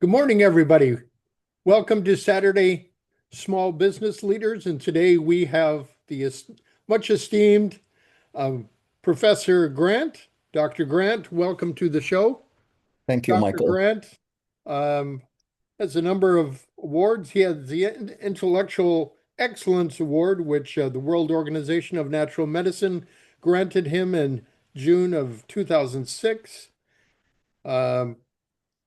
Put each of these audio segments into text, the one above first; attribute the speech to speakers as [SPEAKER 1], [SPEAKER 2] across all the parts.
[SPEAKER 1] Good morning, everybody. Welcome to Saturday Small Business Leaders. And today we have the much esteemed um, Professor Grant. Dr. Grant, welcome to the show.
[SPEAKER 2] Thank you,
[SPEAKER 1] Dr.
[SPEAKER 2] Michael.
[SPEAKER 1] Grant um, has a number of awards. He has the Intellectual Excellence Award, which the World Organization of Natural Medicine granted him in June of 2006. Um,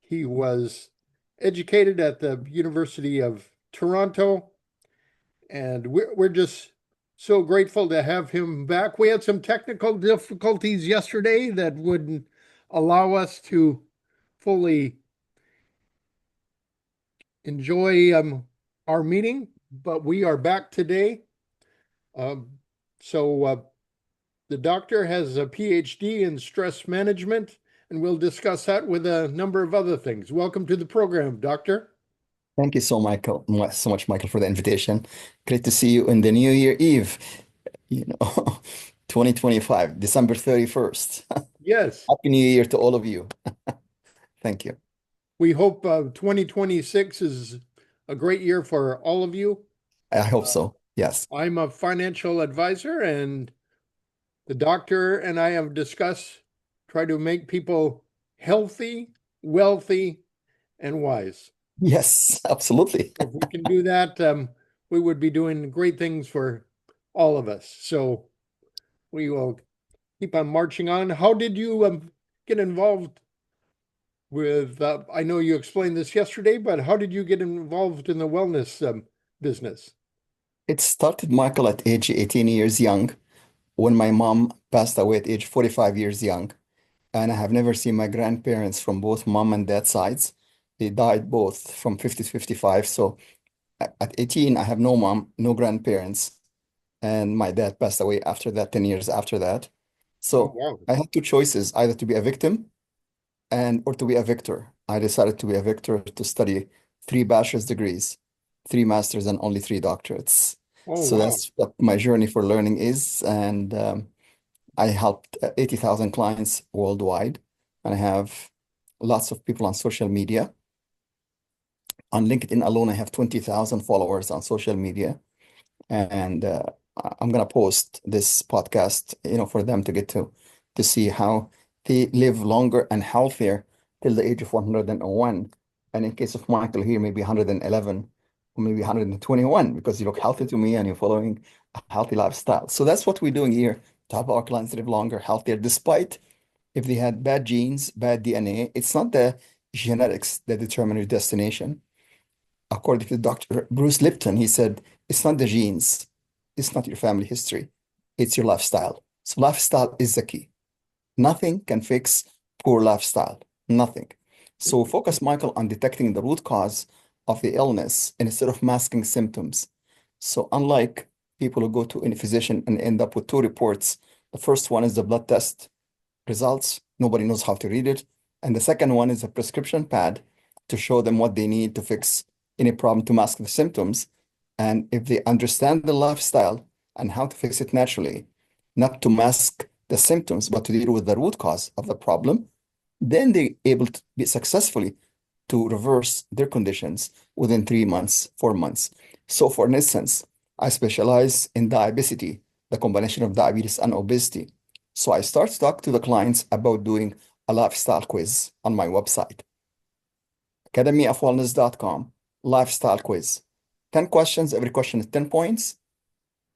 [SPEAKER 1] He was educated at the University of Toronto, and we're just so grateful to have him back. We had some technical difficulties yesterday that wouldn't allow us to fully enjoy our meeting, but we are back today. Um, so the doctor has a PhD in stress management, and we'll discuss that with a number of other things. Welcome to the program, doctor.
[SPEAKER 2] Thank you so much, Michael, for the invitation. Great to see you in the New Year Eve, you know, 2025, December 31st.
[SPEAKER 1] Yes.
[SPEAKER 2] Happy New Year to all of you. Thank you.
[SPEAKER 1] We hope 2026 is a great year for all of you.
[SPEAKER 2] I hope
[SPEAKER 1] Uh,
[SPEAKER 2] so. Yes.
[SPEAKER 1] I'm a financial advisor, and the doctor and I have discussed try to make people healthy, wealthy, and wise.
[SPEAKER 2] Yes, absolutely.
[SPEAKER 1] If we can do that, we would be doing great things for all of us. So we will keep on marching on. How did you get involved with, I know you explained this yesterday, but how did you get involved in the wellness business?
[SPEAKER 2] It started, Michael, at age 18 years young when my mom passed away at age 45 years young. And I have never seen my grandparents from both mom and dad sides. They died both from 50 to 55. So at 18, I have no mom, no grandparents, and my dad passed away after that, 10 years after that.
[SPEAKER 1] Oh,
[SPEAKER 2] So
[SPEAKER 1] wow.
[SPEAKER 2] I had two choices, either to be a victim and or to be a victor. I decided to be a victor to study three bachelor's degrees, three masters, and only three doctorates.
[SPEAKER 1] Oh,
[SPEAKER 2] So
[SPEAKER 1] wow.
[SPEAKER 2] that's what my journey for learning is. And I helped 80,000 clients worldwide, and I have lots of people on social media. On LinkedIn alone, I have 20,000 followers on social media. And I'm gonna post this podcast, for them to get to see how they live longer and healthier till the age of 101. And in case of Michael here, maybe 111 or maybe 121, because you look healthy to me and you're following a healthy lifestyle. So that's what we're doing here to help our clients live longer, healthier, despite if they had bad genes, bad DNA. It's not the genetics that determine your destination. According to Dr. Bruce Lipton, he said, it's not the genes, it's not your family history, it's your lifestyle. So lifestyle is the key. Nothing can fix poor lifestyle. Nothing. So focus, Michael, on detecting the root cause of the illness instead of masking symptoms. So unlike people who go to any physician and end up with two reports, the first one is the blood test results. Nobody knows how to read it. And the second one is a prescription pad to show them what they need to fix any problem to mask the symptoms. And if they understand the lifestyle and how to fix it naturally, not to mask the symptoms, but to deal with the root cause of the problem, then they're able to be successfully to reverse their conditions within 3 months, 4 months. So for instance, I specialize in diabetes, the combination of diabetes and obesity. So I start to talk to the clients about doing a lifestyle quiz on my website, academyofwellness.com, lifestyle quiz. 10 questions, every question is 10 points.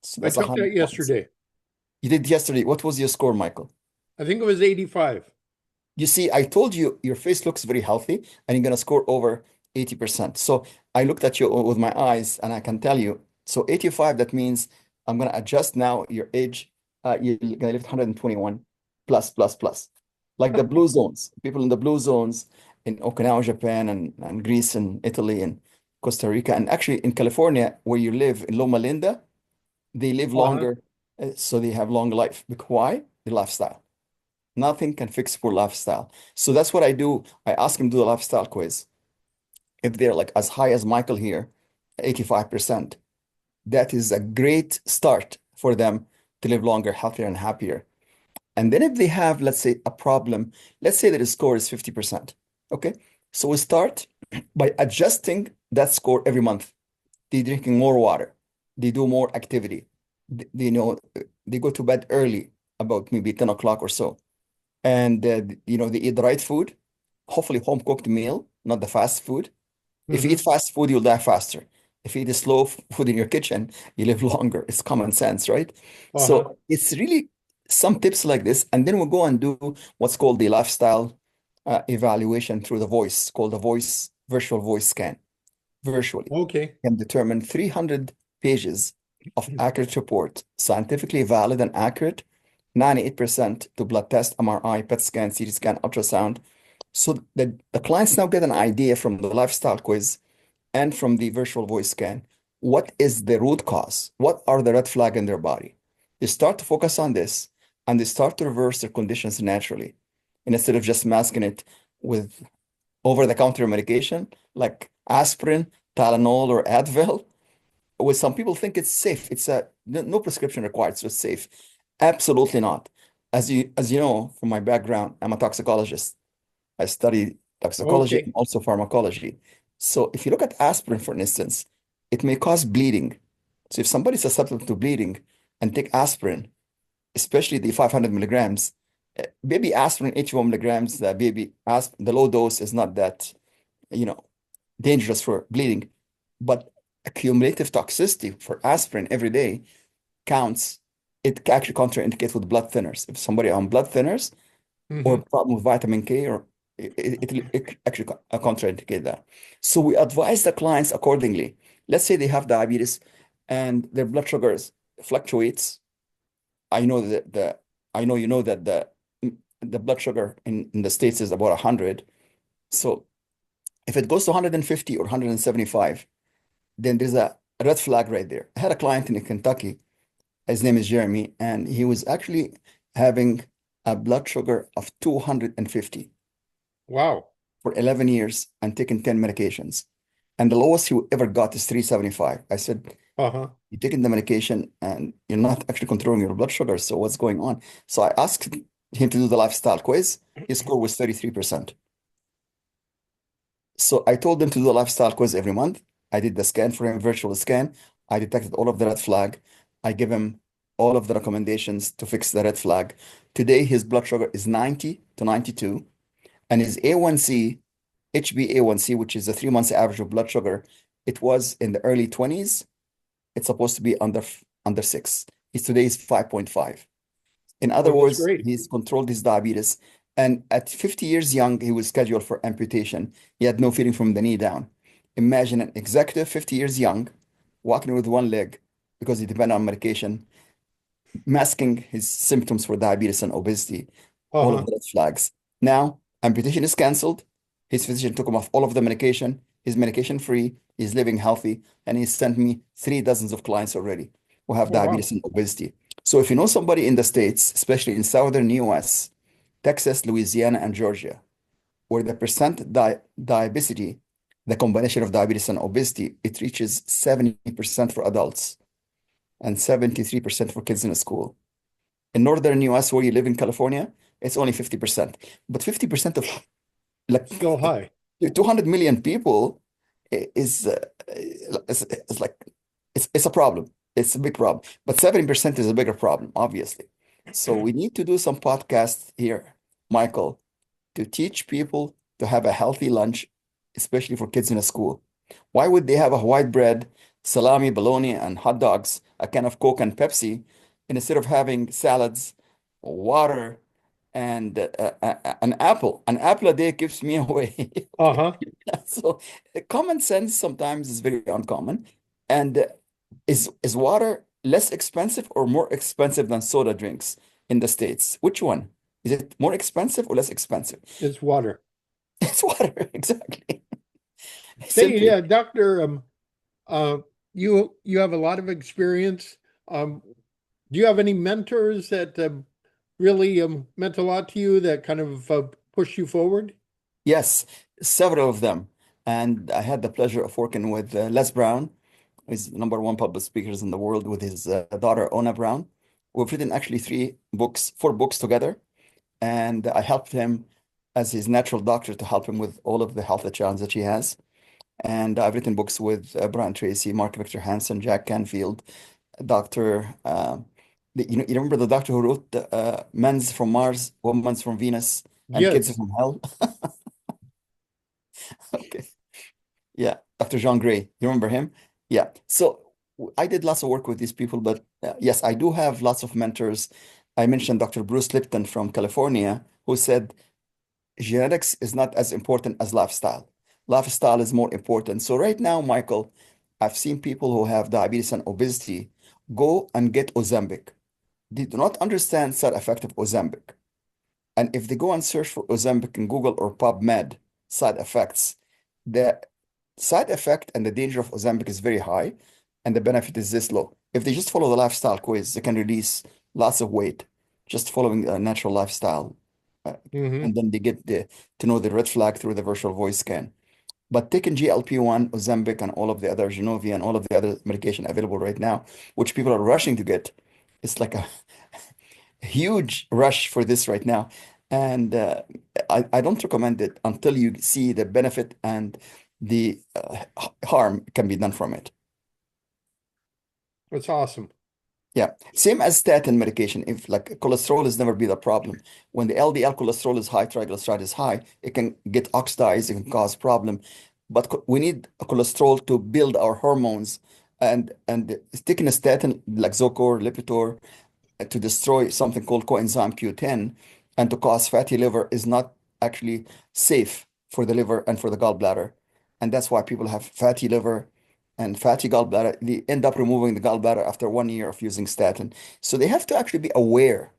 [SPEAKER 2] So
[SPEAKER 1] I
[SPEAKER 2] that's
[SPEAKER 1] took
[SPEAKER 2] 100
[SPEAKER 1] that
[SPEAKER 2] points.
[SPEAKER 1] yesterday.
[SPEAKER 2] You did yesterday. What was your score, Michael?
[SPEAKER 1] I think it was 85.
[SPEAKER 2] You see, I told you your face looks very healthy and you're going to score over 80%. So I looked at you with my eyes and I can tell you, so 85, that means I'm going to adjust now your age. You're going to live 121 plus, plus, plus. Like the blue zones, people in the blue zones in Okinawa, Japan, and Greece and Italy and Costa Rica, and actually in California, where you live in Loma Linda, they live
[SPEAKER 1] Uh-huh.
[SPEAKER 2] longer, so they have long life. Why? The lifestyle. Nothing can fix poor lifestyle. So that's what I do. I ask them to do the lifestyle quiz. If they're like as high as Michael here, 85%, that is a great start for them to live longer, healthier, and happier. And then if they have, let's say, a problem, let's say that the score is 50%. Okay. So we start by adjusting that score every month. They drinking more water. They do more activity. They go to bed early, about maybe 10 o'clock or so. And, they eat the right food, hopefully home cooked meal, not the fast food. If you eat
[SPEAKER 1] Mm-hmm.
[SPEAKER 2] fast food, you'll die faster. If you eat slow food in your kitchen, you live longer. It's common sense, right?
[SPEAKER 1] Uh-huh.
[SPEAKER 2] So it's really some tips like this. And then we'll go and do what's called the lifestyle evaluation through the voice, called the voice virtual voice scan. Virtually
[SPEAKER 1] Okay.
[SPEAKER 2] can determine 300 pages of accurate report, scientifically valid and accurate, 98% to blood test, MRI, PET scan, CT scan, ultrasound. So the clients now get an idea from the lifestyle quiz and from the virtual voice scan. What is the root cause? What are the red flag in their body? They start to focus on this and they start to reverse their conditions naturally. And instead of just masking it with over-the-counter medication like aspirin, Tylenol, or Advil, which some people think it's safe. It's no prescription required, so it's safe. Absolutely not. As you know from my background, I'm a toxicologist. I study toxicology
[SPEAKER 1] Okay.
[SPEAKER 2] and also pharmacology. So if you look at aspirin, for instance, it may cause bleeding. So if somebody's susceptible to bleeding and take aspirin, especially the 500 milligrams, baby aspirin, 81 milligrams, the low dose is not that, you know, dangerous for bleeding, but accumulative toxicity for aspirin every day counts. It actually contraindicates with blood thinners. If somebody on blood thinners or
[SPEAKER 1] Mm-hmm.
[SPEAKER 2] problem with vitamin K, or it actually contraindicate that. So we advise the clients accordingly. Let's say they have diabetes and their blood sugars fluctuates. I know that I know you know that the blood sugar in the States is about 100. So if it goes to 150 or 175, then there's a red flag right there. I had a client in Kentucky. His name is Jeremy, and he was actually having a blood sugar of 250
[SPEAKER 1] Wow.
[SPEAKER 2] for 11 years and taking 10 medications. And the lowest he ever got is 375. I said,
[SPEAKER 1] Uh-huh.
[SPEAKER 2] you're taking the medication and you're not actually controlling your blood sugar. So what's going on? So I asked him to do the lifestyle quiz. His score was 33%. So I told him to do the lifestyle quiz every month. I did the scan for him, virtual scan. I detected all of the red flag. I give him all of the recommendations to fix the red flag. Today, his blood sugar is 90 to 92, and his A1C, HbA1c, which is the 3 months average of blood sugar, it was in the early 20s. It's supposed to be under 6. He's today is 5.5. In
[SPEAKER 1] Oh,
[SPEAKER 2] other
[SPEAKER 1] that's
[SPEAKER 2] words,
[SPEAKER 1] great.
[SPEAKER 2] he's controlled his diabetes. And at 50 years young, he was scheduled for amputation. He had no feeling from the knee down. Imagine an executive 50 years young, walking with one leg because he depended on medication, masking his symptoms for diabetes and obesity, all of
[SPEAKER 1] Uh-huh.
[SPEAKER 2] the red flags. Now, amputation is canceled. His physician took him off all of the medication. He's medication free. He's living healthy. And he sent me 3 dozens of clients already who have
[SPEAKER 1] Oh, wow.
[SPEAKER 2] diabetes and obesity. So if you know somebody in the States, especially in southern US, Texas, Louisiana, and Georgia, where the percent diabesity, the combination of diabetes and obesity, it reaches 70% for adults and 73% for kids in school. In northern US, where you live in California, it's only 50%. But 50% of like
[SPEAKER 1] Still high.
[SPEAKER 2] 200 million people is like it's a problem. It's a big problem. But 70% is a bigger problem, obviously. So we need to do some podcasts here, Michael, to teach people to have a healthy lunch, especially for kids in a school. Why would they have a white bread, salami, bologna, and hot dogs, a can of Coke and Pepsi, instead of having salads, water, and an apple? An apple a day keeps me away.
[SPEAKER 1] Uh-huh.
[SPEAKER 2] So common sense sometimes is very uncommon. And is water less expensive or more expensive than soda drinks in the States? Which one? Is it more expensive or less expensive?
[SPEAKER 1] It's water.
[SPEAKER 2] It's water, exactly.
[SPEAKER 1] Hey,
[SPEAKER 2] Simply.
[SPEAKER 1] yeah, Doctor, uh, you have a lot of experience. Um, do you have any mentors that really meant a lot to you that kind of pushed you forward?
[SPEAKER 2] Yes, several of them. And I had the pleasure of working with Les Brown, who's the number one public speakers in the world, with his daughter, Ona Brown. We've written actually 4 books together. And I helped him. as his natural doctor to help him with all of the health challenges that he has. And I've written books with Brian Tracy, Mark Victor Hansen, Jack Canfield, Dr. You remember the doctor who wrote Men's from Mars, Women's from Venus, and Kids
[SPEAKER 1] Yes.
[SPEAKER 2] from Hell? Okay. Yeah, Dr. John Gray. You remember him? Yeah. So I did lots of work with these people, but yes, I do have lots of mentors. I mentioned Dr. Bruce Lipton from California, who said genetics is not as important as lifestyle. Lifestyle is more important. So right now, Michael, I've seen people who have diabetes and obesity go and get Ozempic. They do not understand side effect of Ozempic. And if they go and search for Ozempic in Google or PubMed side effects, the side effect and the danger of Ozempic is very high, and the benefit is this low. If they just follow the lifestyle quiz, they can release lots of weight just following a natural lifestyle. Uh,
[SPEAKER 1] Hmm.
[SPEAKER 2] and then they get to know the red flag through the virtual voice scan. But taking GLP-1, Ozempic, and all of the other Januvia and all of the other medication available right now, which people are rushing to get, it's like a huge rush for this right now. And I don't recommend it until you see the benefit and the harm can be done from it.
[SPEAKER 1] That's awesome.
[SPEAKER 2] Yeah, same as statin medication. If like cholesterol has never been a problem, when the LDL cholesterol is high, triglyceride is high, it can get oxidized, it can cause problem. But we need cholesterol to build our hormones, and taking a statin like Zocor, Lipitor, to destroy something called coenzyme Q10 and to cause fatty liver is not actually safe for the liver and for the gallbladder. And that's why people have fatty liver and fatty gallbladder. They end up removing the gallbladder after 1 year of using statin. So they have to actually be aware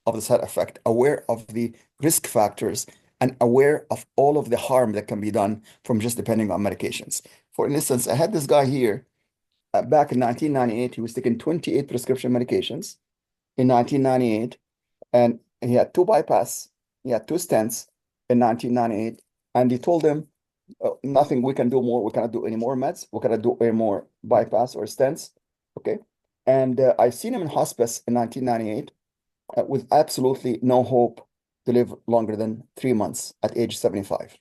[SPEAKER 2] of the side effect, aware of the risk factors, and aware of all of the harm that can be done from just depending on medications. For instance, I had this guy here back in 1998. He was taking 28 prescription medications in 1998, and he had two bypass, he had two stents in 1998, and he told them, nothing we can do more, we cannot do any more meds, we cannot do any more bypass or stents, okay? And I seen him in hospice in 1998 with absolutely no hope to live longer than 3 months at age 75.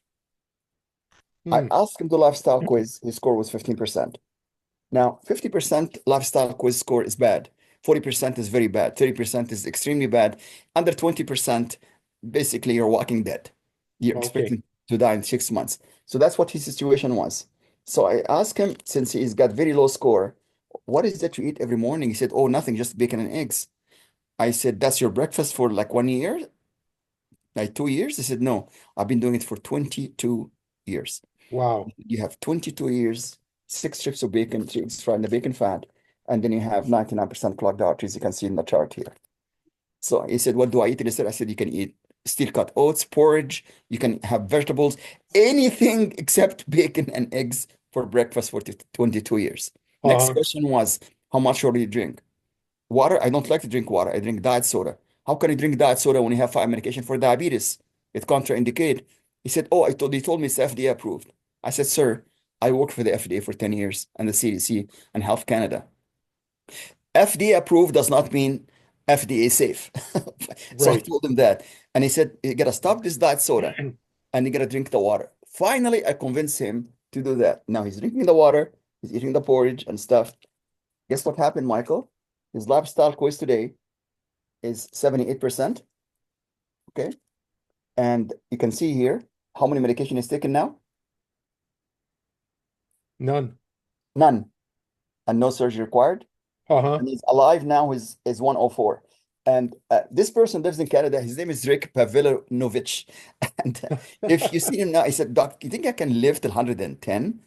[SPEAKER 2] I
[SPEAKER 1] Hmm.
[SPEAKER 2] asked him the lifestyle quiz, his score was 15%. Now, 50% lifestyle quiz score is bad. 40% is very bad. 30% is extremely bad. Under 20%, basically you're walking dead. You're
[SPEAKER 1] Okay.
[SPEAKER 2] expecting to die in 6 months. So that's what his situation was. So I asked him, since he's got very low score, what is that you eat every morning? He said, oh, nothing, just bacon and eggs. I said, that's your breakfast for like 1 year? Like 2 years? He said, no, I've been doing it for 22 years.
[SPEAKER 1] Wow.
[SPEAKER 2] You have 22 years, 6 strips of bacon, 3 eggs fried in the bacon fat, and then you have 99% clogged arteries. You can see in the chart here. So he said, what do I eat? Instead, I said, you can eat steel cut oats, porridge, you can have vegetables, anything except bacon and eggs for breakfast for 22 years. Next
[SPEAKER 1] Uh-huh.
[SPEAKER 2] question was, how much water do you drink? Water, I don't like to drink water. I drink diet soda. How can you drink diet soda when you have five medication for diabetes? It contraindicate. He said, oh, he told me it's FDA approved. I said, sir, I worked for the FDA for 10 years and the CDC and Health Canada. FDA approved does not mean FDA safe. So I
[SPEAKER 1] Right.
[SPEAKER 2] told him that. And he said, you gotta stop this diet soda and you gotta drink the water. Finally, I convinced him to do that. Now he's drinking the water, he's eating the porridge and stuff. Guess what happened, Michael? His lifestyle quiz today is 78%. Okay. And you can see here how many medication is taken now?
[SPEAKER 1] None.
[SPEAKER 2] None. And no surgery required.
[SPEAKER 1] Uh-huh.
[SPEAKER 2] And he's alive now, is 104. And this person lives in Canada. His name is Rick Pavilovich. And if you see him now, he said, Doc, you think I can live till 110?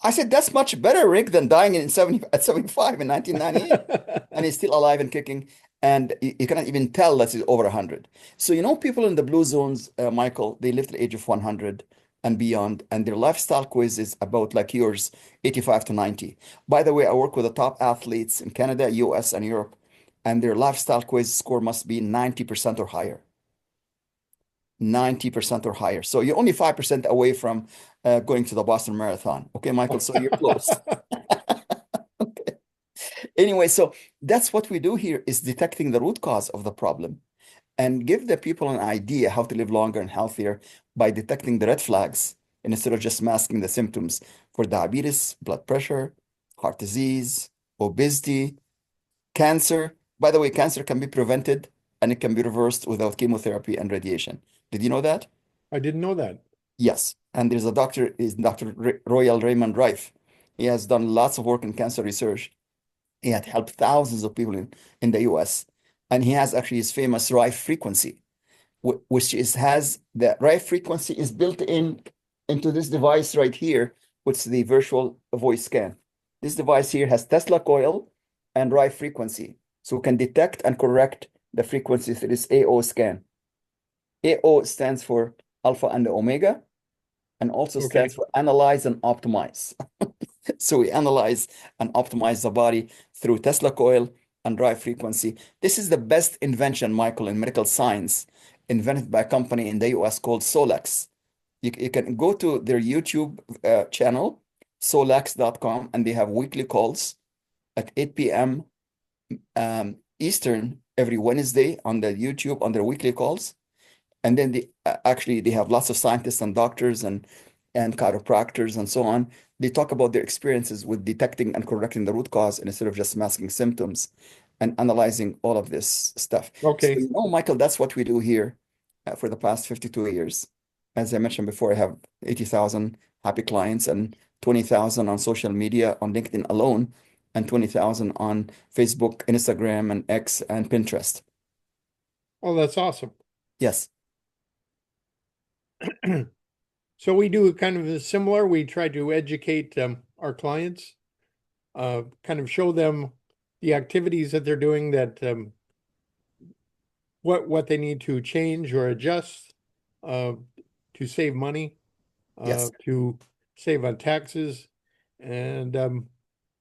[SPEAKER 2] I said, that's much better, Rick, than dying in 70, at 75 in 1998. And he's still alive and kicking. And you cannot even tell that he's over 100. So, people in the blue zones, Michael, they live to the age of 100 and beyond. And their lifestyle quiz is about like yours, 85 to 90. By the way, I work with the top athletes in Canada, US, and Europe, and their lifestyle quiz score must be 90% or higher. 90% or higher. So you're only 5% away from going to the Boston Marathon. Okay, Michael, so you're close. Anyway, so that's what we do here is detecting the root cause of the problem. and give the people an idea how to live longer and healthier by detecting the red flags instead of just masking the symptoms for diabetes, blood pressure, heart disease, obesity, cancer. By the way, cancer can be prevented and it can be reversed without chemotherapy and radiation. Did you know that?
[SPEAKER 1] I didn't know that.
[SPEAKER 2] Yes. And there's a doctor, is Dr. Royal Raymond Rife. He has done lots of work in cancer research. He had helped thousands of people in the US. And he has actually his famous Rife frequency, which is has the Rife frequency is built into this device right here, which is the virtual voice scan. This device here has Tesla coil and Rife frequency. So it can detect and correct the frequency through this AO scan. AO stands for alpha and omega, and also
[SPEAKER 1] Okay.
[SPEAKER 2] stands for analyze and optimize. So we analyze and optimize the body through Tesla coil and Rife frequency. This is the best invention, Michael, in medical science, invented by a company in the US called Solex. You can go to their YouTube channel, solex.com, and they have weekly calls at 8 p.m. Eastern every Wednesday on the YouTube on their weekly calls. And then they have lots of scientists and doctors and chiropractors and so on. They talk about their experiences with detecting and correcting the root cause instead of just masking symptoms and analyzing all of this stuff. So,
[SPEAKER 1] Okay.
[SPEAKER 2] Michael, that's what we do here for the past 52 years. As I mentioned before, I have 80,000 happy clients and 20,000 on social media on LinkedIn alone, and 20,000 on Facebook, Instagram, and X and Pinterest.
[SPEAKER 1] Oh, that's awesome.
[SPEAKER 2] Yes.
[SPEAKER 1] So we do kind of a similar. We try to educate our clients, kind of show them the activities that they're doing, that what they need to change or adjust uh, to save money,
[SPEAKER 2] Yes.
[SPEAKER 1] to save on taxes, and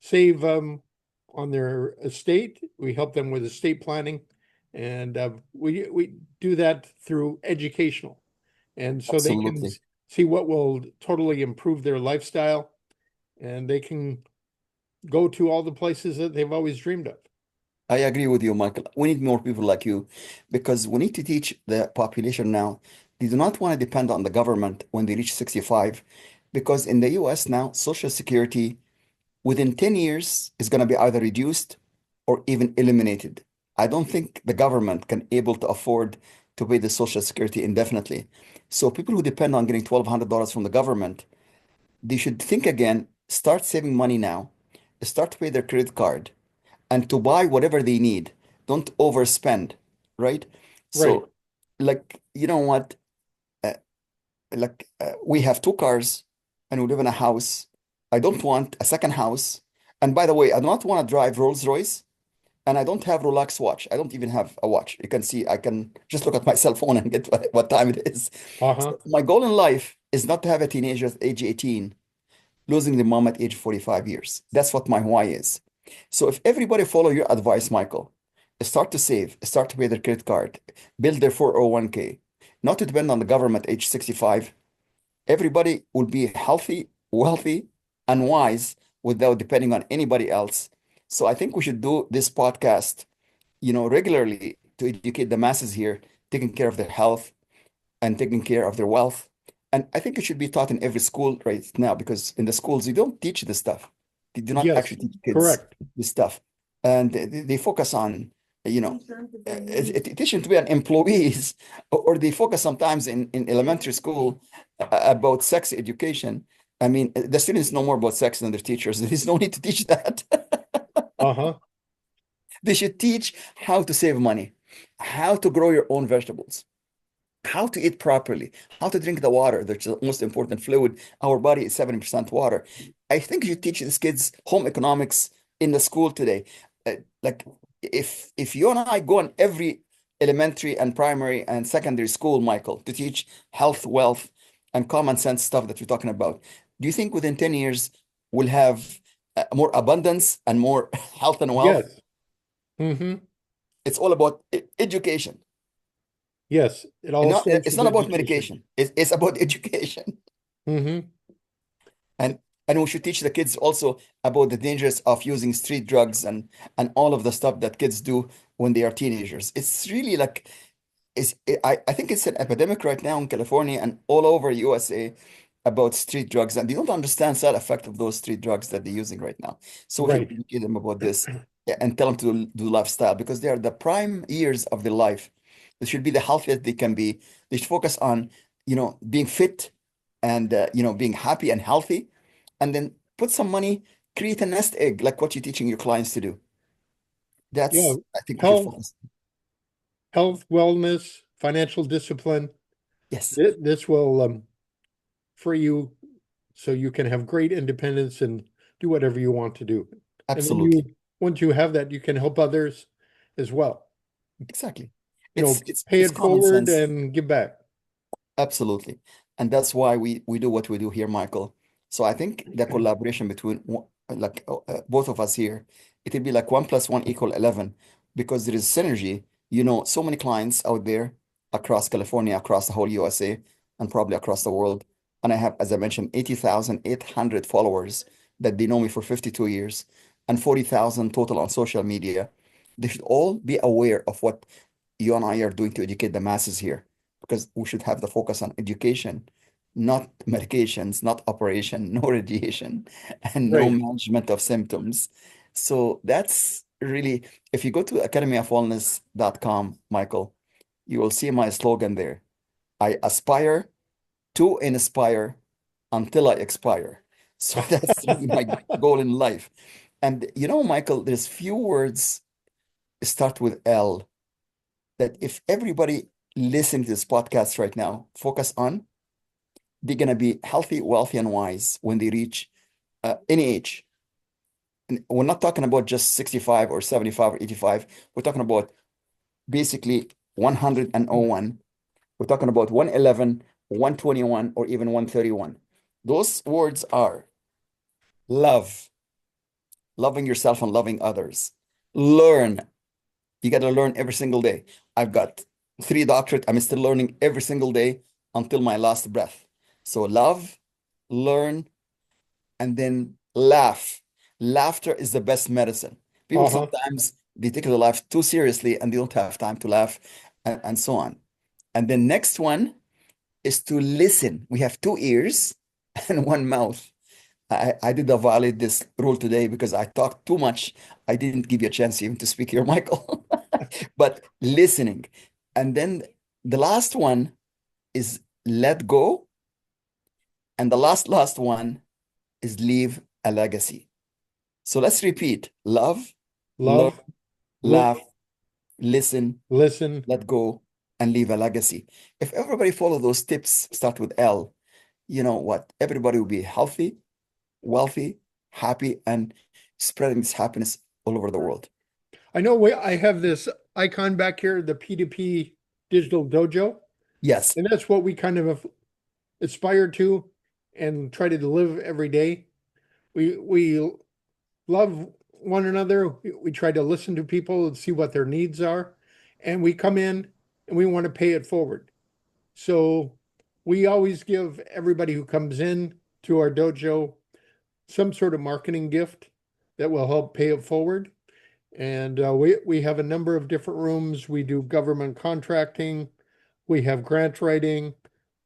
[SPEAKER 1] save on their estate. We help them with estate planning, and we do that through educational, and so they can
[SPEAKER 2] Absolutely.
[SPEAKER 1] see what will totally improve their lifestyle, and they can go to all the places that they've always dreamed of.
[SPEAKER 2] I agree with you, Michael. We need more people like you because we need to teach the population now. They do not want to depend on the government when they reach 65, because in the US now, Social Security within 10 years is going to be either reduced or even eliminated. I don't think the government can able to afford to pay the Social Security indefinitely. So people who depend on getting $1,200 from the government, they should think again, start saving money now, start to pay their credit card and to buy whatever they need. Don't overspend, right?
[SPEAKER 1] Right.
[SPEAKER 2] So, like, you know what? Uh, we have two cars and we live in a house. I don't want a second house. And by the way, I do not want to drive Rolls-Royce and I don't have Rolex watch. I don't even have a watch. You can see, I can just look at my cell phone and get what time it is.
[SPEAKER 1] Uh-huh.
[SPEAKER 2] So my goal in life is not to have a teenager at age 18 losing the mom at age 45 years. That's what my why is. So if everybody follow your advice, Michael, start to save, start to pay their credit card, build their 401k, not to depend on the government age 65, everybody will be healthy, wealthy, and wise without depending on anybody else. So I think we should do this podcast, regularly to educate the masses here, taking care of their health and taking care of their wealth. And I think it should be taught in every school right now because in the schools, you don't teach this stuff. They do not
[SPEAKER 1] Yes,
[SPEAKER 2] actually teach kids
[SPEAKER 1] correct.
[SPEAKER 2] this stuff. And they focus on, teaching to be an employees, or they focus sometimes in elementary school about sex education. I mean, the students know more about sex than their teachers. There is no need to teach that.
[SPEAKER 1] Uh-huh.
[SPEAKER 2] They should teach how to save money, how to grow your own vegetables, how to eat properly, how to drink the water. That's the most important fluid. Our body is 70% water. I think you teach these kids home economics in the school today. Like if you and I go in every elementary and primary and secondary school, Michael, to teach health, wealth, and common sense stuff that we're talking about, do you think within 10 years we'll have more abundance and more health and wealth?
[SPEAKER 1] Yes. Mm-hmm.
[SPEAKER 2] It's all about education.
[SPEAKER 1] Yes. It
[SPEAKER 2] And
[SPEAKER 1] all
[SPEAKER 2] not,
[SPEAKER 1] starts
[SPEAKER 2] it's
[SPEAKER 1] with
[SPEAKER 2] not about
[SPEAKER 1] education.
[SPEAKER 2] medication. It's about education.
[SPEAKER 1] Mm-hmm.
[SPEAKER 2] And we should teach the kids also about the dangers of using street drugs and all of the stuff that kids do when they are teenagers. It's really like I think it's an epidemic right now in California and all over USA about street drugs, and they don't understand side effect of those street drugs that they're using right now. So we should
[SPEAKER 1] Right.
[SPEAKER 2] educate them about this, and tell them to do lifestyle because they are the prime years of their life. They should be the healthiest they can be. They should focus on, being fit and being happy and healthy, and then put some money, create a nest egg like what you're teaching your clients to do.
[SPEAKER 1] Yeah.
[SPEAKER 2] I think we should
[SPEAKER 1] Health,
[SPEAKER 2] focus.
[SPEAKER 1] health, wellness, financial discipline.
[SPEAKER 2] Yes,
[SPEAKER 1] This will free you so you can have great independence and do whatever you want to do. And then
[SPEAKER 2] absolutely.
[SPEAKER 1] once you have that, you can help others as well.
[SPEAKER 2] Exactly.
[SPEAKER 1] You know, pay
[SPEAKER 2] It's
[SPEAKER 1] it
[SPEAKER 2] common
[SPEAKER 1] forward
[SPEAKER 2] sense.
[SPEAKER 1] and give back.
[SPEAKER 2] Absolutely. And that's why we do what we do here, Michael. So I think the collaboration between both of us here, it will be like 1 + 1 = 11 because there is synergy. So many clients out there across California, across the whole USA, and probably across the world. And I have, as I mentioned, 80,800 followers that they know me for 52 years and 40,000 total on social media. They should all be aware of what you and I are doing to educate the masses here because we should have the focus on education, not medications, not operation, no radiation, and no
[SPEAKER 1] Right.
[SPEAKER 2] management of symptoms. So that's really, if you go to academyofwellness.com, Michael, you will see my slogan there. I aspire to inspire until I expire. So that's really my goal in life. And Michael, there's few words start with L that if everybody listening to this podcast right now focus on, they're going to be healthy, wealthy, and wise when they reach any age. And we're not talking about just 65 or 75 or 85. We're talking about basically 101. We're talking about 111, 121, or even 131. Those words are love, loving yourself and loving others. Learn. You got to learn every single day. I've got 3 doctorates. I'm still learning every single day until my last breath. So love, learn, and then laugh. Laughter is the best medicine. People
[SPEAKER 1] Uh-huh.
[SPEAKER 2] sometimes they take their life too seriously and they don't have time to laugh and so on. And the next one is to listen. We have 2 ears and 1 mouth. I did violate this rule today because I talked too much. I didn't give you a chance even to speak here, Michael. But listening. And then the last one is let go. And the last one is leave a legacy. So let's repeat love, learn,
[SPEAKER 1] Love, li
[SPEAKER 2] laugh, listen,
[SPEAKER 1] listen.
[SPEAKER 2] let go, and leave a legacy. If everybody follow those tips, start with L, you know what? Everybody will be healthy, wealthy, happy, and spreading this happiness all over the world.
[SPEAKER 1] I know I have this icon back here, the P2P Digital Dojo,
[SPEAKER 2] Yes,
[SPEAKER 1] and that's what we kind of aspire to and try to live every day. We love one another. We try to listen to people and see what their needs are, and we come in and we want to pay it forward. So we always give everybody who comes in to our dojo some sort of marketing gift that will help pay it forward. And we have a number of different rooms. We do government contracting, we have grant writing,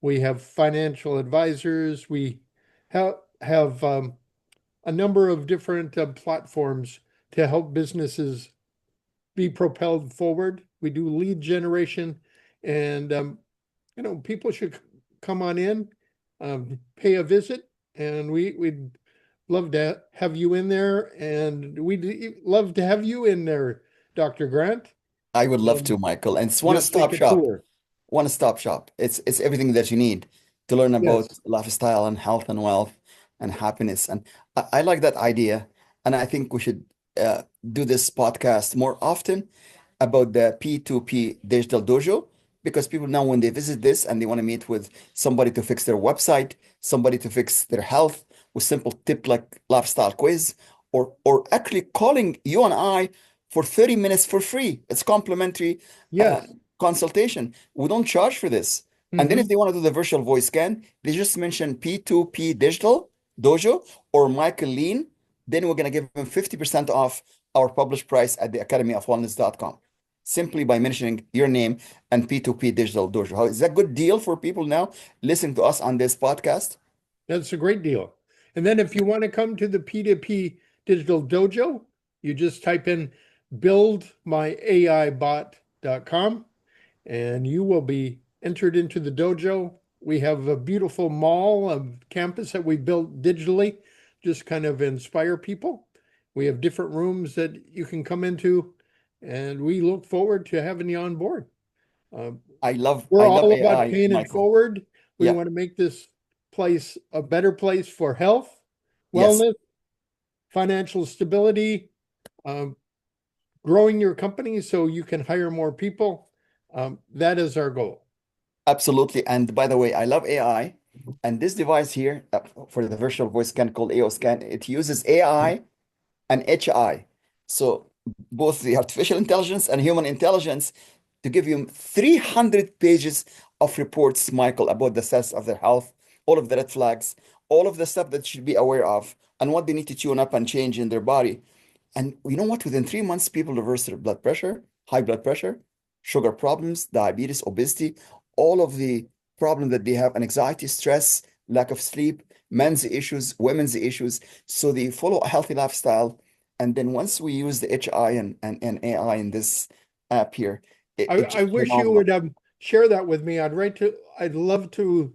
[SPEAKER 1] we have financial advisors, we have a number of different platforms to help businesses be propelled forward. We do lead generation, and people should come on in, pay a visit, and we'd love to have you in there, and we'd love to have you in there, Dr. Grant.
[SPEAKER 2] I would love
[SPEAKER 1] Um,
[SPEAKER 2] to, Michael. And it's
[SPEAKER 1] just take
[SPEAKER 2] one-stop
[SPEAKER 1] a
[SPEAKER 2] shop.
[SPEAKER 1] tour.
[SPEAKER 2] One-stop shop. It's everything that you need to learn about
[SPEAKER 1] Yes,
[SPEAKER 2] lifestyle and health and wealth and happiness. And I like that idea. And I think we should do this podcast more often about the P2P Digital Dojo because people now when they visit this and they want to meet with somebody to fix their website, somebody to fix their health with simple tip like lifestyle quiz, or actually calling you and I for 30 minutes for free. It's complimentary uh,
[SPEAKER 1] yes.
[SPEAKER 2] consultation. We don't charge for this. And then if
[SPEAKER 1] Hmm.
[SPEAKER 2] they want to do the virtual voice scan, they just mention P2P Digital Dojo or Michael Lean. Then we're going to give them 50% off our published price at the academyofwellness.com. simply by mentioning your name and P2P Digital Dojo. How is that good deal for people now listening to us on this podcast?
[SPEAKER 1] That's a great deal. And then if you want to come to the P2P Digital Dojo, you just type in buildmyaibot.com and you will be entered into the dojo. We have a beautiful mall of campus that we built digitally, just kind of inspire people. We have different rooms that you can come into, and we look forward to having you on board. We're
[SPEAKER 2] I love
[SPEAKER 1] all about
[SPEAKER 2] AI,
[SPEAKER 1] paying it
[SPEAKER 2] Michael.
[SPEAKER 1] forward. We
[SPEAKER 2] Yeah,
[SPEAKER 1] want to make this place a better place for health,
[SPEAKER 2] yes.
[SPEAKER 1] wellness, financial stability, um, growing your company so you can hire more people. That is our goal.
[SPEAKER 2] Absolutely. And by the way, I love AI. And this device here for the virtual voice scan called AO Scan, it uses AI and HI. So both the artificial intelligence and human intelligence to give you 300 pages of reports, Michael, about the status of their health, all of the red flags, all of the stuff that you should be aware of, and what they need to tune up and change in their body. And you know what? Within 3 months, people reverse their blood pressure, high blood pressure, sugar problems, diabetes, obesity, all of the problems that they have, anxiety, stress, lack of sleep, men's issues, women's issues. So they follow a healthy lifestyle. And then once we use the HI and AI in this app here, it
[SPEAKER 1] I
[SPEAKER 2] just
[SPEAKER 1] wish you
[SPEAKER 2] phenomenal.
[SPEAKER 1] would share that with me. I'd love to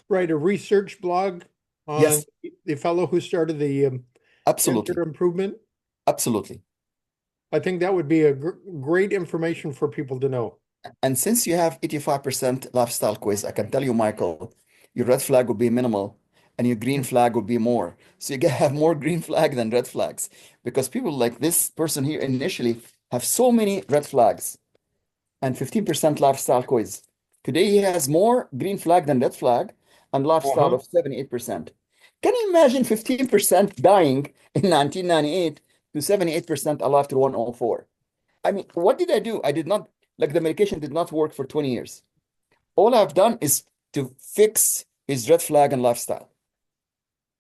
[SPEAKER 1] write a research blog on
[SPEAKER 2] Yes,
[SPEAKER 1] the fellow who started the cancer
[SPEAKER 2] absolutely.
[SPEAKER 1] improvement.
[SPEAKER 2] Absolutely.
[SPEAKER 1] I think that would be a great information for people to know.
[SPEAKER 2] And since you have 85% lifestyle quiz, I can tell you, Michael, your red flag will be minimal and your green flag will be more. So you can have more green flag than red flags because people like this person here initially have so many red flags and 15% lifestyle quiz. Today he has more green flag than red flag and lifestyle
[SPEAKER 1] Uh-huh.
[SPEAKER 2] of 78%. Can you imagine 15% dying in 1998 to 78% alive to 104? I mean, what did I do? I did not, like the medication did not work for 20 years. All I've done is to fix his red flag and lifestyle.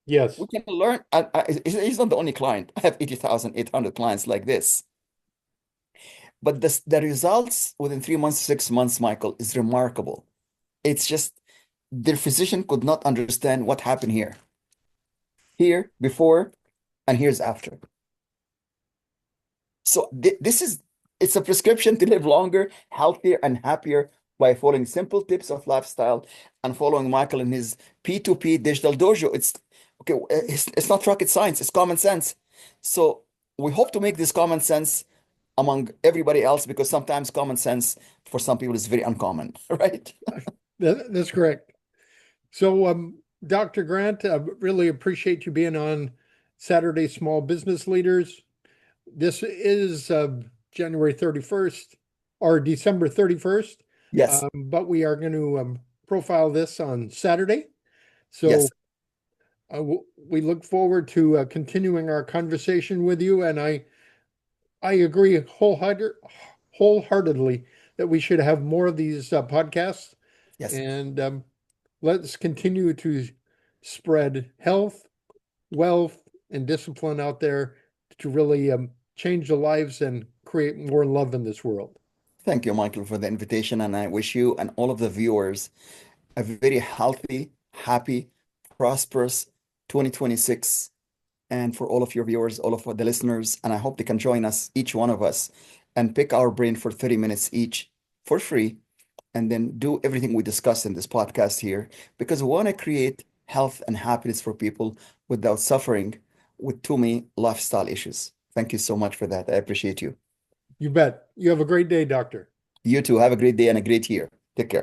[SPEAKER 1] Yes.
[SPEAKER 2] We can learn. He's not the only client. I have 80,800 clients like this. But the results within 3 months, 6 months, Michael, is remarkable. It's just their physician could not understand what happened here. Here, before, and here's after. So this is it's a prescription to live longer, healthier, and happier by following simple tips of lifestyle and following Michael in his P2P digital dojo. It's okay, it's not rocket science, it's common sense. So we hope to make this common sense among everybody else because sometimes common sense for some people is very uncommon, right?
[SPEAKER 1] That's correct. So, Dr. Grant, I really appreciate you being on Saturday Small Business Leaders. This is January 31st or December 31st,
[SPEAKER 2] Yes,
[SPEAKER 1] but we are going to profile this on Saturday. So
[SPEAKER 2] yes.
[SPEAKER 1] we look forward to continuing our conversation with you. And I agree wholeheartedly that we should have more of these podcasts.
[SPEAKER 2] Yes.
[SPEAKER 1] And let's continue to spread health, wealth, and discipline out there to really change the lives and create more love in this world.
[SPEAKER 2] Thank you, Michael, for the invitation. And I wish you and all of the viewers a very healthy, happy, prosperous 2026. And for all of your viewers, all of the listeners, and I hope they can join us, each one of us, and pick our brain for 30 minutes each for free, and then do everything we discuss in this podcast here, because we want to create health and happiness for people without suffering with too many lifestyle issues. Thank you so much for that. I appreciate you.
[SPEAKER 1] You bet. You have a great day, Doctor.
[SPEAKER 2] You too. Have a great day and a great year. Take care.